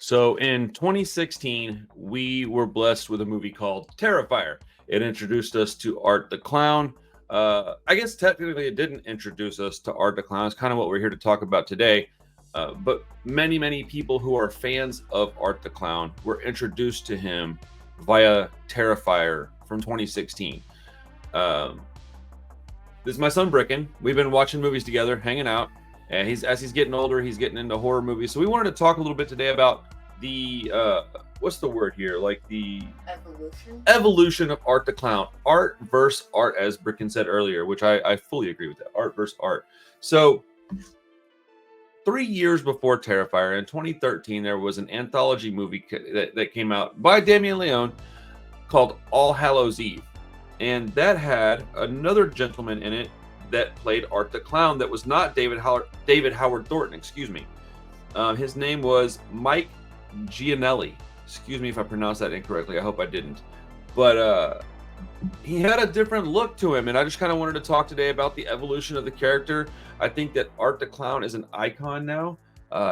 So in 2016, we were blessed with a movie called Terrifier. It introduced us to Art the Clown. I guess technically it didn't introduce us to Art the Clown. It's kind of what we're here to talk about today. But many people who are fans of Art the Clown were introduced to him via Terrifier from 2016. This is my son Bricken. We've been watching movies together, hanging out, and as he's getting older, he's getting into horror movies. So we wanted to talk a little bit today about the what's the word here? Like the evolution of Art the Clown, art versus art, as Bricken said earlier, which I fully agree with that. Art versus art. So 3 years before Terrifier, in 2013, there was an anthology movie that came out by Damien Leone called All Hallows Eve. And that had another gentleman in it that played Art the Clown that was not David Howard Thornton, excuse me. His name was Mike Gianelli. Excuse me if I pronounced that incorrectly. I hope I didn't. But he had a different look to him, and I just kind of wanted to talk today about the evolution of the character. I think that Art the Clown is an icon now.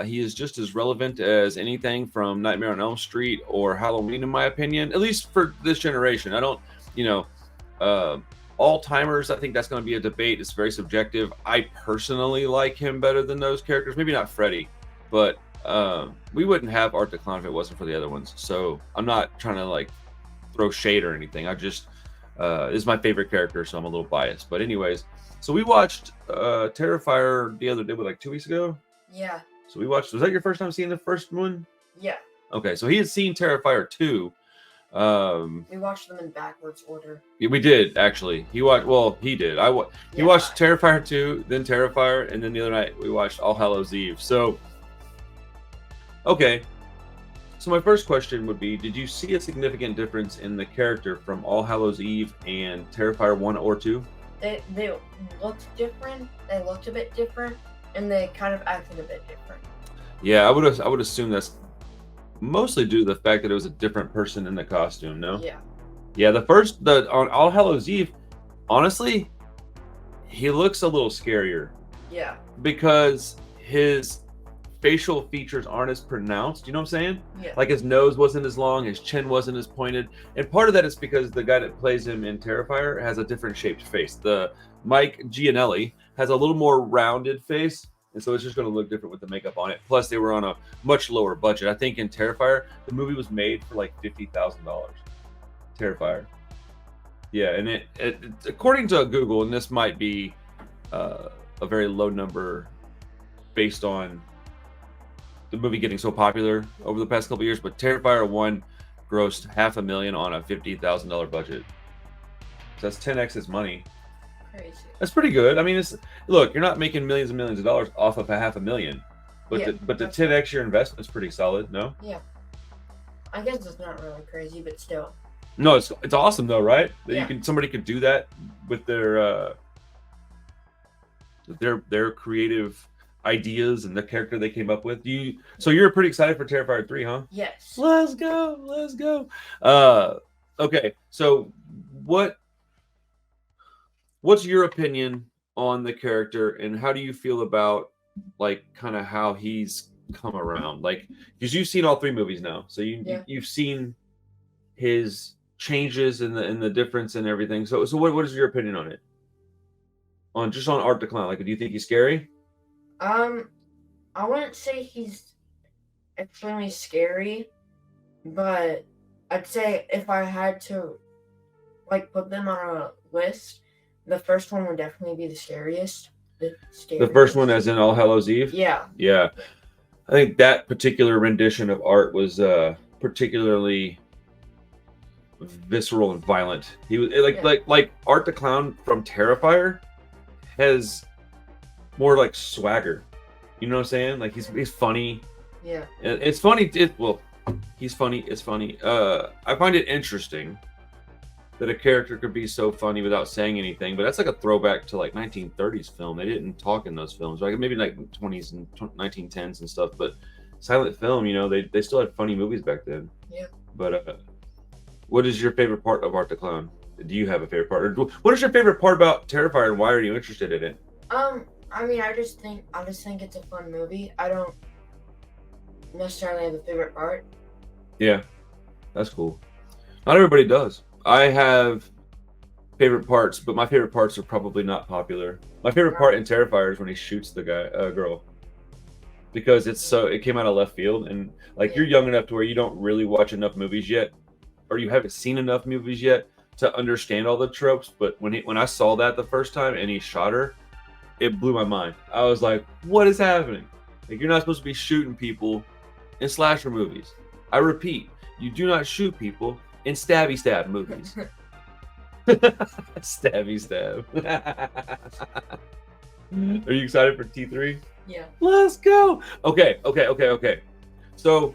He is just as relevant as anything from Nightmare on Elm Street or Halloween, in my opinion, at least for this generation. I don't, all-timers, I think that's going to be a debate. It's very subjective. I personally like him better than those characters. Maybe not Freddy, but we wouldn't have Art the Clown if it wasn't for the other ones. So I'm not trying to throw shade or anything. I just is my favorite character, so I'm a little biased. But anyways, so we watched Terrifier the other day, 2 weeks ago? Yeah. So we watched, was that your first time seeing the first one? Yeah. Okay, so he had seen Terrifier 2. We watched them in backwards order. Yeah, we did, actually. He watched, he did. He watched Terrifier 2, then Terrifier, and then the other night we watched All Hallows Eve. So, okay. So my first question would be, did you see a significant difference in the character from All Hallows Eve and Terrifier 1 or 2? They looked different, they looked a bit different, and they kind of acted a bit different. Yeah, I would assume that's mostly due to the fact that it was a different person in the costume, no? Yeah. Yeah, on All Hallows Eve, honestly, he looks a little scarier. Yeah. Because his facial features aren't as pronounced, you know what I'm saying? Yeah. Like his nose wasn't as long, his chin wasn't as pointed. And part of that is because the guy that plays him in Terrifier has a different shaped face. The Mike Gianelli has a little more rounded face. And so it's just going to look different with the makeup on it. Plus, they were on a much lower budget. I think in Terrifier, the movie was made for $50,000. Terrifier. Yeah, and it according to Google, and this might be a very low number based on the movie getting so popular over the past couple of years, but Terrifier 1 grossed $500,000 on a $50,000 budget. So that's 10x his money. Crazy. That's pretty good. I mean, look, you're not making millions and millions of dollars off of $500,000, but yeah, the 10x your investment's pretty solid, no? Yeah. I guess it's not really crazy, but still. No, it's awesome though, right? That yeah. somebody could do that with their creative ideas and the character they came up with. So you're pretty excited for Terrifier 3, huh? Yes. Let's go. Okay, so what's your opinion on the character, and how do you feel about kind of how he's come around? Because you've seen all 3 movies now, so you've seen his changes and the difference and everything. So what is your opinion on it? On Art the Clown? Do you think he's scary? I wouldn't say he's extremely scary, but I'd say if I had to put them on a list, the first one would definitely be the scariest. The first one, as in All Hallows Eve? Yeah. Yeah. I think that particular rendition of Art was particularly visceral and violent. He was like Art the Clown from Terrifier has more swagger. You know what I'm saying? He's funny. Yeah. It's funny. He's funny. It's funny. I find it interesting that a character could be so funny without saying anything, but that's a throwback to 1930s film. They didn't talk in those films, right? Maybe 20s and 1910s and stuff, but silent film, they still had funny movies back then. Yeah. But what is your favorite part of Art the Clown? Do you have a favorite part? Or what is your favorite part about Terrifier, and why are you interested in it? I mean, I just think it's a fun movie. I don't necessarily have a favorite part. Yeah, that's cool. Not everybody does. I have favorite parts, but my favorite parts are probably not popular. My favorite part in Terrifier is when he shoots the girl, because it came out of left field, and like you're young enough to where you don't really watch enough movies yet, or you haven't seen enough movies yet to understand all the tropes. But when I saw that the first time and he shot her, it blew my mind. I was like, what is happening? Like, you're not supposed to be shooting people in slasher movies. I repeat, you do not shoot people in stabby stab movies. Stabby stab. Are you excited for T3? Yeah. Let's go. Okay. So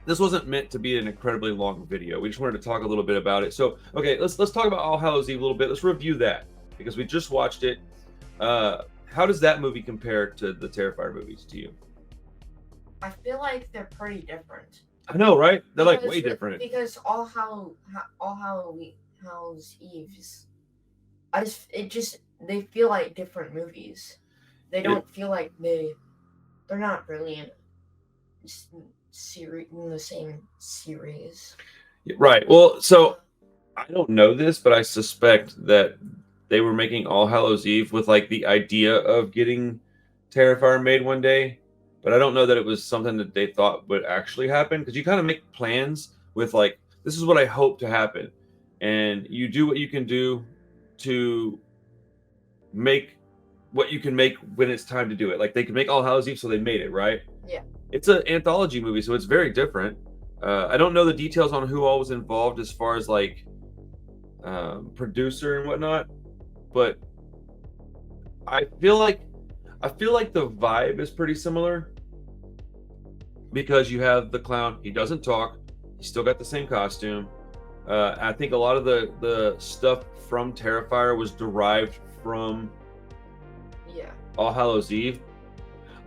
this wasn't meant to be an incredibly long video. We just wanted to talk a little bit about it. So, okay, let's talk about All Hallows Eve a little bit. Let's review that because we just watched it. How does that movie compare to the Terrifier movies to you? I feel like they're pretty different. I know, right? They're like way different. Because All Hallows Eves, they feel like different movies. They don't feel like they're not really in the same series. Right. Well, so I don't know this, but I suspect that they were making All Hallows Eve with like the idea of getting Terrifier made one day, but I don't know that it was something that they thought would actually happen, because you kind of make plans with like, this is what I hope to happen, and you do what you can do to make what you can make when it's time to do it. Like they could make All Hallows Eve, so they made it, right? Yeah. It's an anthology movie, so it's very different. I don't know the details on who all was involved as far as like producer and whatnot, but I feel like the vibe is pretty similar, because you have the clown. He doesn't talk. He's still got the same costume. I think a lot of the stuff from Terrifier was derived from All Hallows Eve.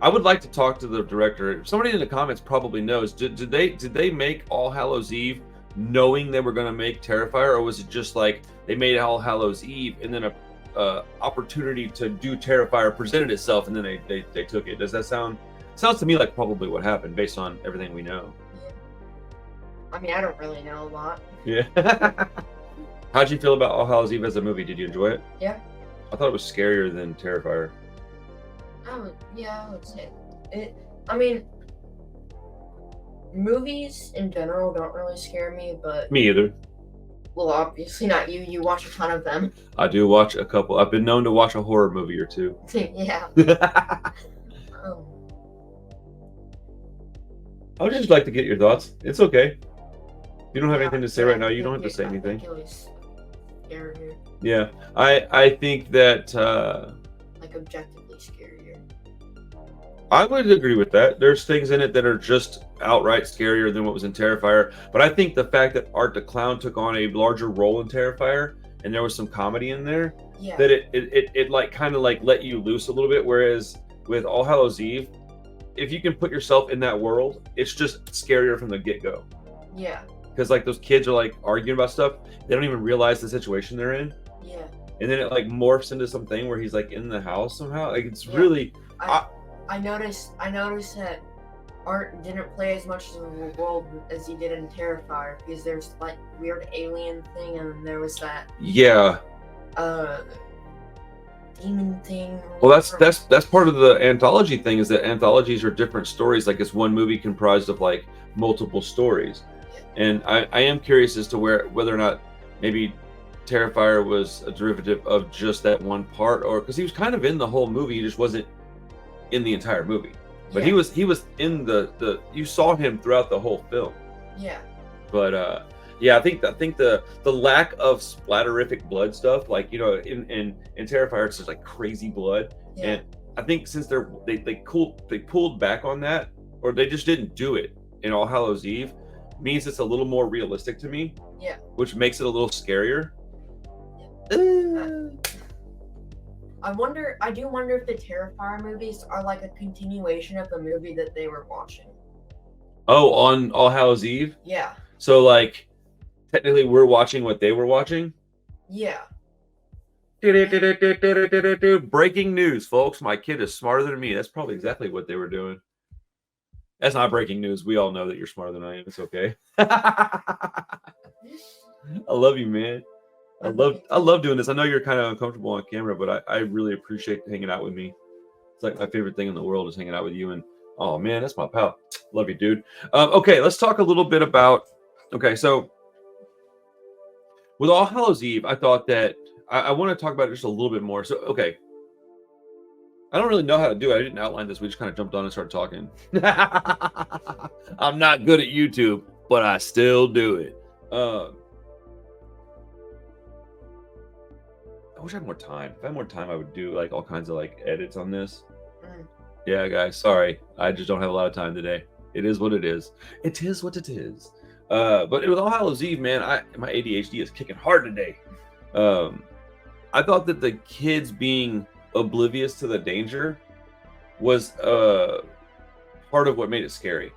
I would like to talk to the director. Somebody in the comments probably knows. Did they make All Hallows Eve knowing they were going to make Terrifier, or was it just like they made All Hallows Eve and then a opportunity to do Terrifier presented itself and then they took it? Does that sounds to me like probably what happened based on everything we know? Yeah. I mean, I don't really know a lot. Yeah. How'd you feel about All Hallows Eve as a movie? Did you enjoy it? Yeah. I thought it was scarier than Terrifier. I would say it. I mean, movies in general don't really scare me, but Me either. Well, obviously not you. You watch a ton of them. I do watch a couple. I've been known to watch a horror movie or two. Yeah. I would just like to get your thoughts. It's okay. If you don't have anything to say right now, you don't have to say anything. I think it was scarier. Yeah, I think that like objectively scarier. I would agree with that. There's things in it that are just outright scarier than what was in Terrifier. But I think the fact that Art the Clown took on a larger role in Terrifier and there was some comedy in there, that it like kind of like let you loose a little bit. Whereas with All Hallows Eve, if you can put yourself in that world, it's just scarier from the get-go. Yeah. Because like those kids are like arguing about stuff, they don't even realize the situation they're in. Yeah. And then it like morphs into something where he's like in the house somehow. Like it's really. I noticed that Art didn't play as much of the world as he did in Terrifier, because there's like weird alien thing, and there was that demon thing. Well, that's part of the anthology thing, is that anthologies are different stories. Like it's one movie comprised of like multiple stories, and I am curious as to whether or not maybe Terrifier was a derivative of just that one part, or because he was kind of in the whole movie, he just wasn't in the entire movie, but he was in the you saw him throughout the whole film. Yeah. But I think the lack of splatterific blood stuff, like, you know, in Terrifier it's just like crazy blood, and I think since they pulled back on that, or they just didn't do it in All Hallows Eve, means it's a little more realistic to me. Yeah. Which makes it a little scarier. I do wonder if the Terrifier movies are like a continuation of the movie that they were watching. Oh, on All Hallows Eve? Yeah. So like technically we're watching what they were watching? Yeah. Breaking news, folks. My kid is smarter than me. That's probably exactly what they were doing. That's not breaking news. We all know that you're smarter than I am. It's okay. I love you, man. I love doing this. I know you're kind of uncomfortable on camera, but I really appreciate hanging out with me. It's like my favorite thing in the world is hanging out with you. And oh man, that's my pal. Love you, dude. Okay, let's talk a little bit about. Okay, so with All Hallows Eve, I thought that I want to talk about it just a little bit more. So okay, I don't really know how to do it. I didn't outline this. We just kind of jumped on and started talking. I'm not good at YouTube, but I still do it. I wish I had more time. If I had more time, I would do like all kinds of like edits on this. Yeah, guys, sorry. I just don't have a lot of time today. It is what it is. It is what it is. But with All Hallows Eve, man, my ADHD is kicking hard today. I thought that the kids being oblivious to the danger was part of what made it scary,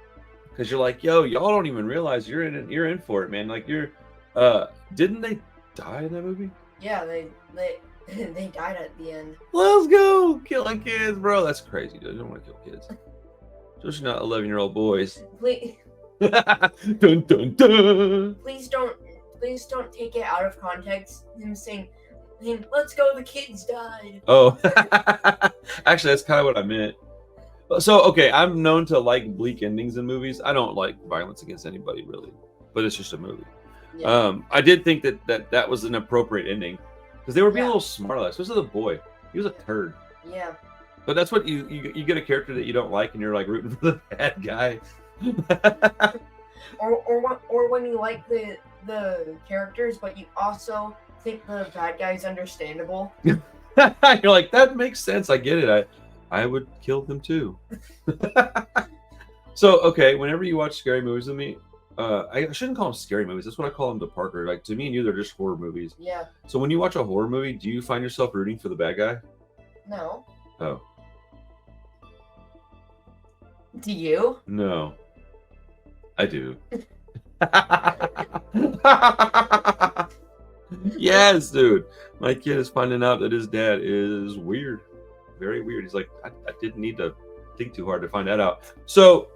because you're like, yo, y'all don't even realize you're in for it, man. Like you're didn't they die in that movie? Yeah, they died at the end. Let's go killing kids, bro. That's crazy, dude. I don't want to kill kids, especially not 11-year-old boys. Please, dun, dun, dun. please don't take it out of context. Him saying, let's go, the kids died. Oh, actually, that's kind of what I meant. So, okay, I'm known to like bleak endings in movies. I don't like violence against anybody, really, but it's just a movie. Yeah. I did think that was an appropriate ending, because they were being a little smart, especially the boy. He was a turd. Yeah. But that's what you get a character that you don't like, and you're like rooting for the bad guy. or when you like the characters, but you also think the bad guy's understandable. You're like, that makes sense. I get it. I would kill them too. So okay, whenever you watch scary movies with me, I shouldn't call them scary movies. That's what I call them to Parker. Like, to me and you, they're just horror movies. Yeah. So when you watch a horror movie, do you find yourself rooting for the bad guy? No. Oh. Do you? No. I do. Yes, dude. My kid is finding out that his dad is weird. Very weird. He's like, I didn't need to think too hard to find that out. So,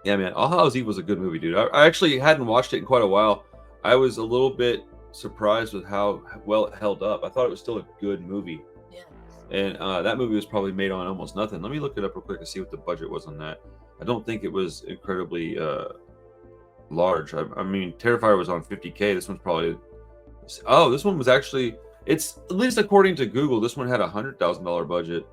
yeah, man, All Hallows Eve was a good movie, dude. I actually hadn't watched it in quite a while. I was a little bit surprised with how well it held up. I thought it was still a good movie. Yeah. And that movie was probably made on almost nothing. Let me look it up real quick and see what the budget was on that. I don't think it was incredibly large. I mean, Terrifier was on $50K. This one's probably... Oh, this one was actually... It's, at least according to Google, this one had a $100,000 budget.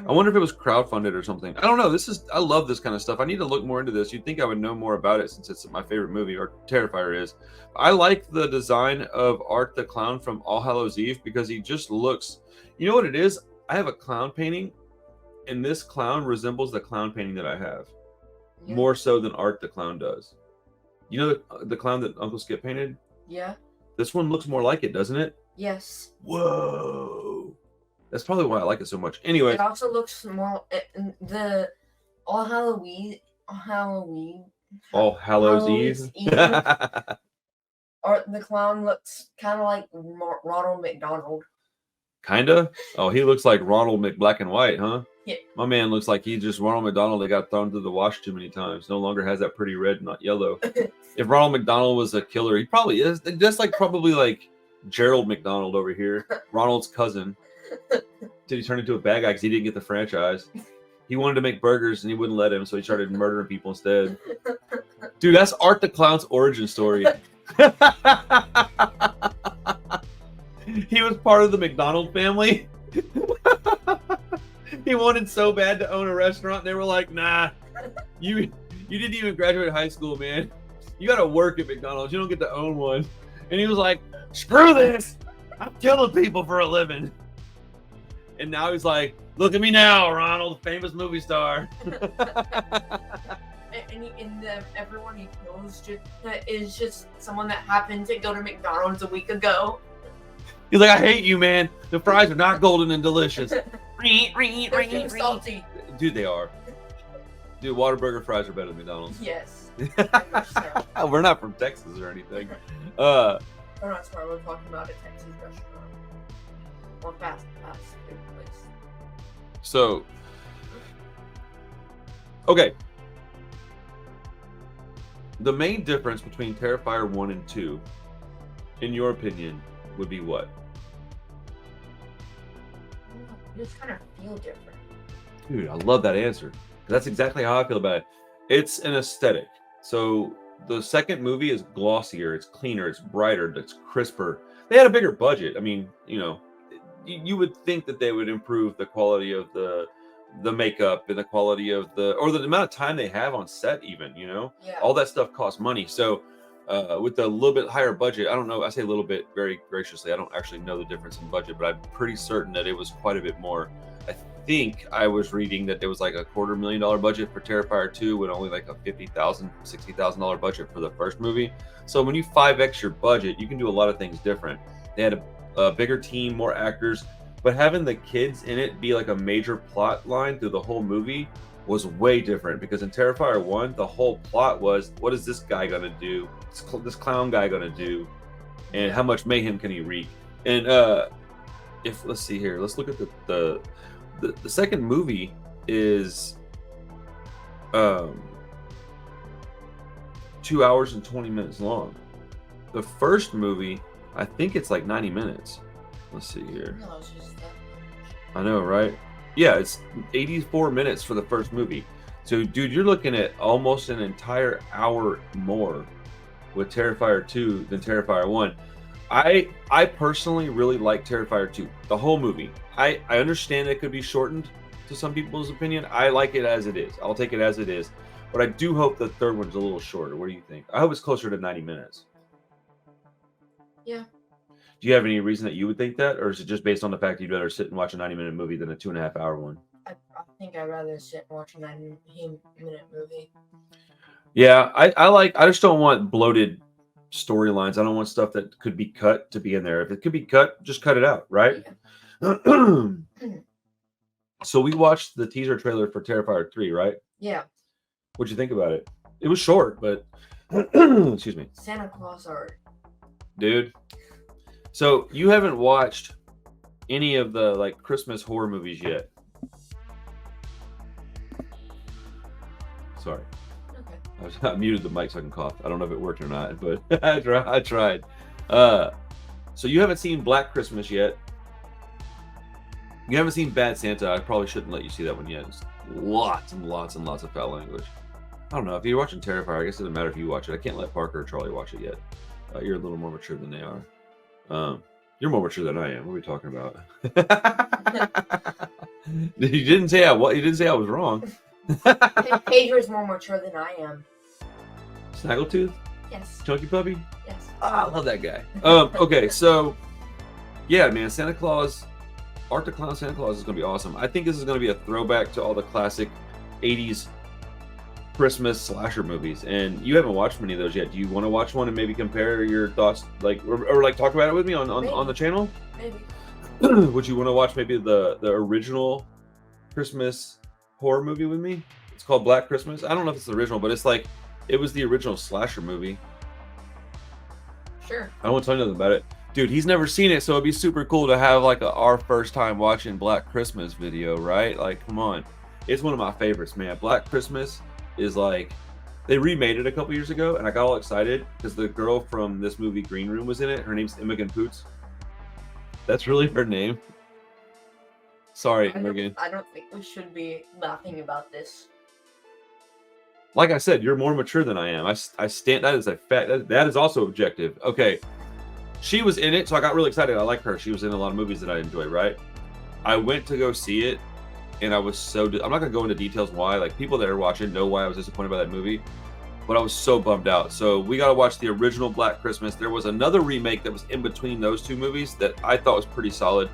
I wonder if it was crowdfunded or something. I don't know. I love this kind of stuff. I need to look more into this. You'd think I would know more about it since it's my favorite movie, or Terrifier is. I like the design of Art the Clown from All Hallows Eve, because he just looks... You know what it is? I have a clown painting, and this clown resembles the clown painting that I have. Yeah. More so than Art the Clown does. You know the clown that Uncle Skip painted? Yeah. This one looks more like it, doesn't it? Yes. Whoa. That's probably why I like it so much. Anyway. It also looks more... The All Hallows Eve... Or the clown looks kind of like Ronald McDonald. Kinda? Oh, he looks like Ronald McBlack and White, huh? Yeah. My man looks like he's just Ronald McDonald that got thrown through the wash too many times. No longer has that pretty red, not yellow. If Ronald McDonald was a killer, he probably is. Just like probably like Gerald McDonald over here, Ronald's cousin. Did he turn into a bad guy because he didn't get the franchise? He wanted to make burgers and he wouldn't let him, so he started murdering people instead. Dude, that's Art the Clown's origin story. He was part of the McDonald family. He wanted so bad to own a restaurant, and they were like, nah, you didn't even graduate high school, man. You got to work at McDonald's. You don't get to own one. And he was like, screw this. I'm killing people for a living. And now he's like, look at me now, Ronald, famous movie star. And everyone he knows is just someone that happened to go to McDonald's a week ago. He's like, I hate you, man. The fries are not golden and delicious. They're too salty. Dude, they are. Dude, Whataburger fries are better than McDonald's. Yes. We're not from Texas or anything. We're not smart. We're talking about a Texas restaurant. Or fast food place. So, okay. The main difference between Terrifier 1 and 2, in your opinion, would be what? You just kind of feel different. Dude, I love that answer. That's exactly how I feel about it. It's an aesthetic. So the second movie is glossier, it's cleaner, it's brighter, it's crisper. They had a bigger budget. I mean, you know, you would think that they would improve the quality of the makeup and the quality of the amount of time they have on set, even, you know. Yeah. All that stuff costs money. So with a little bit higher budget, I don't know, I say a little bit very graciously, I don't actually know the difference in budget, but I'm pretty certain that it was quite a bit more. I think I was reading that there was like a $250,000 budget for Terrifier 2 and only like a $50,000, $60,000 budget for the first movie. So when you 5x your budget, you can do a lot of things different. They had a bigger team, more actors, but having the kids in it be like a major plot line through the whole movie was way different, because in Terrifier 1, the whole plot was, what is this guy gonna do? This clown guy gonna do? And how much mayhem can he wreak? And let's see here, let's look at the second movie is 2 hours and 20 minutes long. The first movie, I think it's like 90 minutes. Let's see here. No, it's just that. I know, right? Yeah, it's 84 minutes for the first movie. So, dude, you're looking at almost an entire hour more with Terrifier 2 than Terrifier 1. I personally really like Terrifier 2, the whole movie. I understand it could be shortened to some people's opinion. I like it as it is. I'll take it as it is. But I do hope the third one's a little shorter. What do you think? I hope it's closer to 90 minutes. Yeah. Do you have any reason that you would think that? Or is it just based on the fact that you'd rather sit and watch a 90-minute movie than a 2.5-hour one? I think I'd rather sit and watch a 90-minute movie. Yeah, I just don't want bloated storylines. I don't want stuff that could be cut to be in there. If it could be cut, just cut it out, right? Yeah. So we watched the teaser trailer for Terrifier 3, right? Yeah. What'd you think about it? It was short, but excuse me. Santa Claus art. Dude. So you haven't watched any of the like Christmas horror movies yet. Sorry. Okay. I muted the mic so I can cough. I don't know if it worked or not, but I tried. So you haven't seen Black Christmas yet. You haven't seen Bad Santa. I probably shouldn't let you see that one yet. It's lots and lots and lots of foul language. I don't know. If you're watching Terrifier, I guess it doesn't matter if you watch it. I can't let Parker or Charlie watch it yet. You're a little more mature than they are. You're more mature than I am. What are we talking about? You didn't say I was wrong. Pedro's more mature than I am. Snaggletooth? Yes. Chunky Puppy? Yes. I love that guy. Okay, so yeah, man, Santa Claus, Art to Clown Santa Claus is gonna be awesome. I think this is gonna be a throwback to all the classic 80s Christmas slasher movies, and you haven't watched many of those yet. Do you want to watch one and maybe compare your thoughts, like, or like talk about it with me on the channel? Maybe. Would you want to watch maybe the original Christmas horror movie with me? It's called Black Christmas. I don't know if it's the original, but it's like, it was the original slasher movie. Sure. I don't want to tell you nothing about it. Dude, he's never seen it, so it'd be super cool to have like our first time watching Black Christmas video, right? Like, come on. It's one of my favorites, man. Black Christmas is like, they remade it a couple years ago, and I got all excited because the girl from this movie Green Room was in it. Her name's Imogen Poots. That's really her name. Sorry, Imogen. I don't think we should be laughing about this. Like I said, you're more mature than I am. I stand, that is a fact. That is also objective. Okay. She was in it, so I got really excited. I like her. She was in a lot of movies that I enjoy, right? I went to go see it, and I was so... I'm not going to go into details why. Like, people that are watching know why I was disappointed by that movie. But I was so bummed out. So we got to watch the original Black Christmas. There was another remake that was in between those two movies that I thought was pretty solid.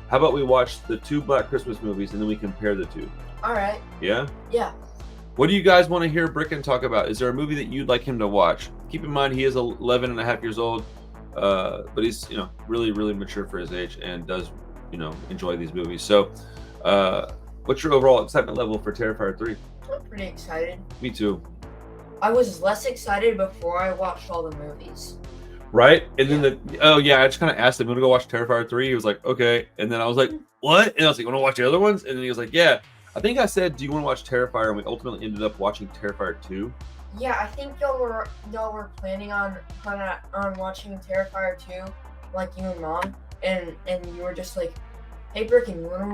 How about we watch the two Black Christmas movies, and then we compare the two? All right. Yeah? Yeah. What do you guys want to hear Bricken talk about? Is there a movie that you'd like him to watch? Keep in mind, he is 11 and a half years old. But he's, really, really mature for his age and does, enjoy these movies. So, what's your overall excitement level for Terrifier 3? I'm pretty excited. Me too. I was less excited before I watched all the movies. Right? And then I just kind of asked him, "Want to go watch Terrifier 3?" He was like, "Okay." And then I was like, "What?" And I was like, "Want to watch the other ones?" And then he was like, "Yeah." I think I said, "Do you want to watch Terrifier?" And we ultimately ended up watching Terrifier 2. Yeah, I think y'all were planning on watching Terrifier 2, like you and Mom, and you were just like, "Hey, Bricken, you wanna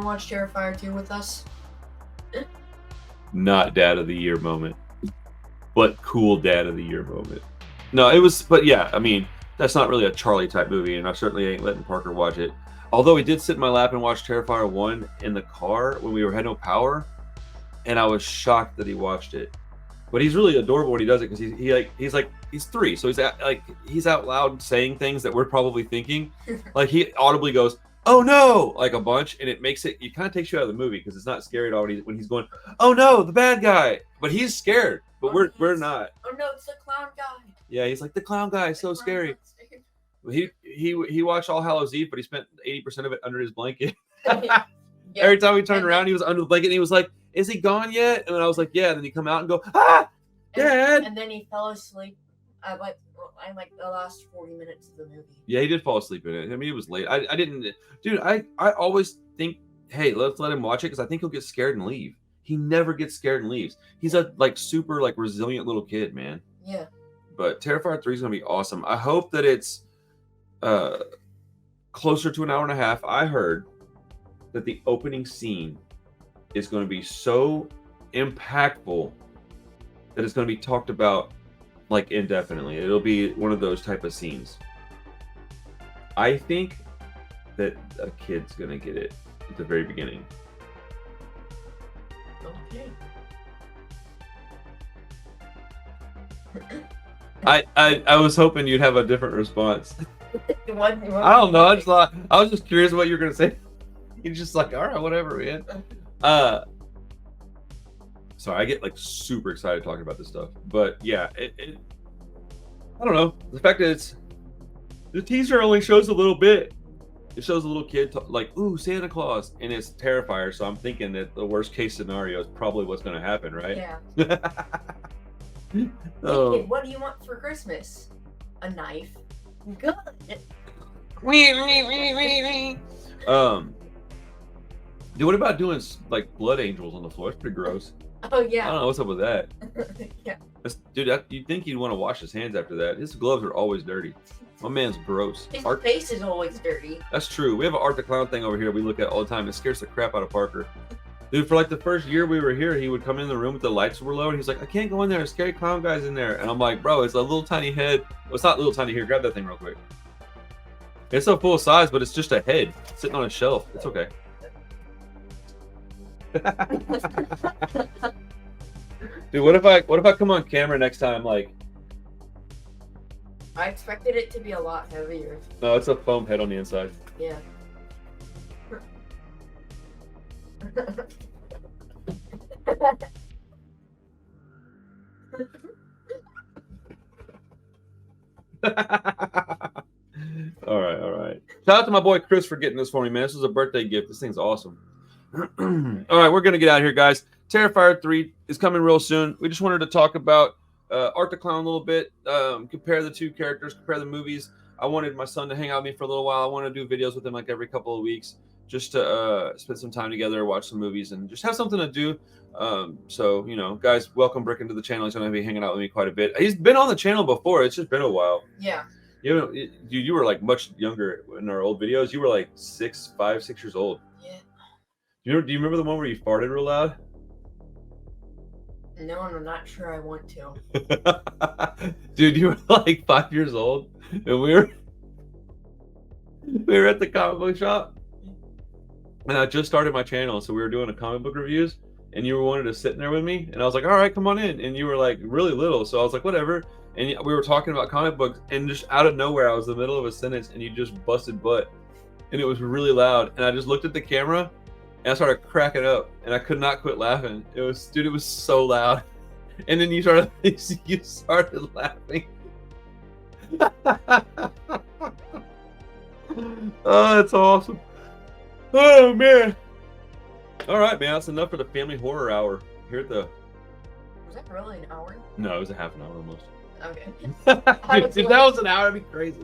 watch Terrifier 2 with us?" Not Dad of the Year moment, but cool Dad of the Year moment. No, it was, but yeah, I mean, that's not really a Charlie type movie, and I certainly ain't letting Parker watch it. Although he did sit in my lap and watch Terrifier 1 in the car when we had no power, and I was shocked that he watched it. But he's really adorable when he does it, because he's 3, so he's out loud saying things that we're probably thinking. Like he audibly goes, "Oh no!" like a bunch, and it kind of takes you out of the movie because it's not scary at all when he's going, "Oh no, the bad guy!" But he's scared, but we're not. Oh no, it's the clown guy. Yeah, he's like, the clown guy is so scary. He watched All Hallows Eve, but he spent 80% of it under his blanket. Yeah. Every time we turned around, he was under the blanket, and he was like, "Is he gone yet?" And then I was like, "Yeah." And then he come out and go, "Ah, Dad!" And then he fell asleep at like the last 40 minutes of the movie. Yeah, he did fall asleep in it. I mean, it was late. I didn't, dude. I always think, hey, let's let him watch it because I think he'll get scared and leave. He never gets scared and leaves. He's a super resilient little kid, man. Yeah. But Terrifier 3 is gonna be awesome. I hope that it's closer to an hour and a half. I heard that the opening scene is going to be so impactful that it's going to be talked about indefinitely. It'll be one of those type of scenes. I think that a kid's going to get it at the very beginning. Okay. I was hoping you'd have a different response. I don't know. I was just curious what you were gonna say. You're just like, all right, whatever, man. Sorry, I get super excited talking about this stuff, but yeah, I don't know. The fact that the teaser only shows a little bit. It shows a little kid ooh, Santa Claus, and it's Terrifier. So I'm thinking that the worst case scenario is probably what's gonna happen, right? Yeah. Hey kid, what do you want for Christmas? A knife. Good. Dude, what about doing blood angels on the floor? It's pretty gross. Oh yeah. I don't know what's up with that. Yeah. Dude, you'd think he'd want to wash his hands after that. His gloves are always dirty. My man's gross. His face is always dirty. That's true. We have an Art the Clown thing over here we look at all the time. It scares the crap out of Parker. Dude, for the first year we were here, he would come in the room with the lights were low, and he's like, "I can't go in there. Scary clown guy's in there." And I'm like, "Bro, it's a little tiny head." Well, it's not little tiny. Here, grab that thing real quick. It's a full size, but it's just a head sitting on a shelf. It's okay. Dude, what if I come on camera next time I expected it to be a lot heavier. No, it's a foam head on the inside. Yeah. All right. Shout out to my boy Chris for getting this for me, man. This was a birthday gift. This thing's awesome. All right, we're gonna get out of here, guys. Terrifier 3 is coming real soon. We just wanted to talk about Art the Clown a little bit, compare the two characters, compare the movies. I wanted my son to hang out with me for a little while. I want to do videos with him every couple of weeks, just to spend some time together, watch some movies, and just have something to do. So, guys, welcome Brick into the channel. He's going to be hanging out with me quite a bit. He's been on the channel before. It's just been a while. Yeah. You were much younger in our old videos. You were 5, 6 years old. Yeah. Do you remember the one where you farted real loud? No, I'm not sure I want to. Dude, you were 5 years old, and we were at the comic book shop, and I just started my channel, so we were doing a comic book reviews, and you wanted to sit in there with me, and I was like, all right, come on in, and you were really little, so I was like, whatever, and we were talking about comic books, and just out of nowhere, I was in the middle of a sentence, and you just busted butt, and it was really loud, and I just looked at the camera, and I started cracking up, and I could not quit laughing. It was so loud. And then you started laughing. Oh, that's awesome. Oh, man. All right, man. That's enough for the family horror hour here at the... Was that really an hour? No, it was a half an hour almost. Okay. Dude, if that was an hour, it'd be crazy.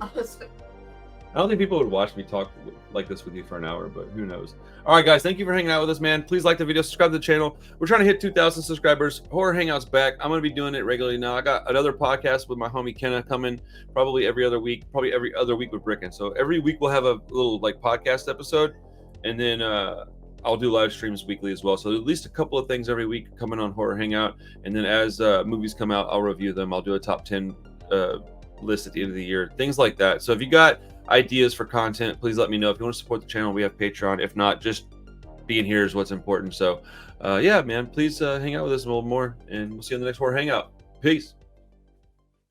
I don't think people would watch me talk like this with you for an hour, but who knows. All right, guys, thank you for hanging out with us, man. Please like the video, subscribe to the channel. We're trying to hit 2,000 subscribers. Horror Hangout's back. I'm going to be doing it regularly now. I got another podcast with my homie Kenna coming probably every other week with Bricken. So every week we'll have a little like podcast episode, and then I'll do live streams weekly as well. So at least a couple of things every week coming on Horror Hangout. And then as movies come out, I'll review them. I'll do a top 10 list at the end of the year, things like that. So if you got ideas for content, please let me know. If you want to support the channel, we have Patreon. If not, just being here is what's important. So yeah, man, please hang out with us a little more, and we'll see you on the next Horror Hangout. Peace.